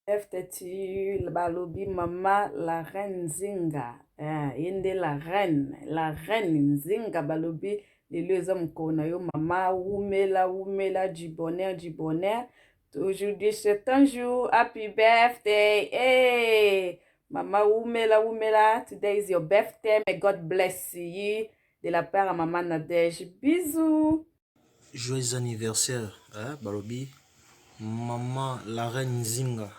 FTT, balobi mama la reine Zinga. Yende la reine Zinga balobi les lieux hommes qu'on a yo mama wumela du bonheur. Aujourd'hui c'est un jour, happy birthday. Hey, mama wumela, today is your birthday. May God bless you. De la part à maman Nadège. Bisous. Joyeux anniversaire, balobi maman la reine Zinga.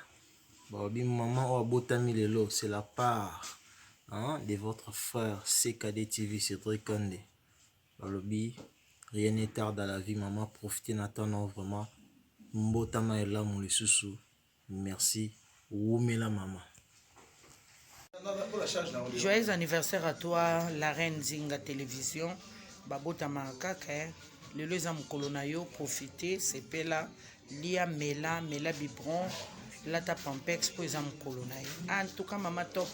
Balobi maman Oabotami Lelo, c'est la part de votre frère CKD TV, c'est très condé. Balobi, rien n'est tard dans la vie, maman. Profitez n'attendant vraiment. Mbotama est là, mon le sous. Merci. Oumela maman. Joyeux anniversaire à toi, la reine Zinga Télévision. Babota Makaka, le lezam kolonayo, profitez, c'est pela, lia mela biberon, lata pampex pour exam kolonayo. En tout cas, maman top,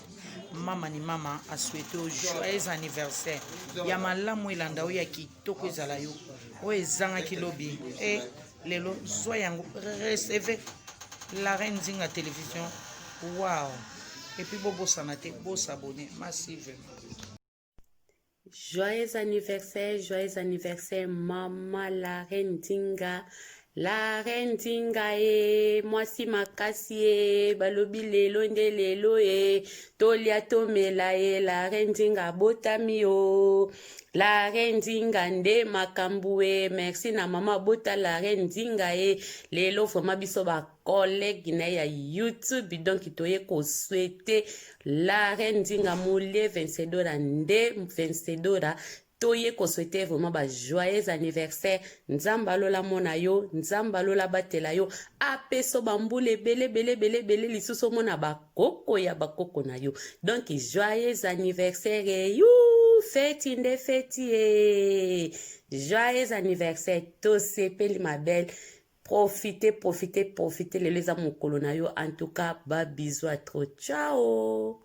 maman ni maman a souhaité au joyeux anniversaire. Yamala mouilanda ya kitoko ezalayo, o ezanga kilobi. Et lelo, soyango, recevez la reine Zinga Télévision. Waouh! Et puis, bobo sanate, beau s'abonner massivement. Joyeux anniversaire, maman la reine Zinga. La reine Zinga moi si makasi balobi lelo nde lelo tolia tomela la reine Zinga botami o. La reine Zinga nde makambu merci na mama bota la reine Zinga lelo vraiment biso ba collègue na ya YouTube donc toye ko souhaiter la reine Zinga moule 27 dollars nde 27 dollars toye ko souhaiter vraiment ba joyeux anniversaire nzamba lola mona yo nzamba lola batela yo apeso bambule bele lisuso mona bakoko ya bakoko na yo donc joyeux anniversaire you fête inde fête joyeux anniversaire to sepeli ma belle. Profitez les amours colonnaires. En tout cas, bah bisous à trop. Ciao.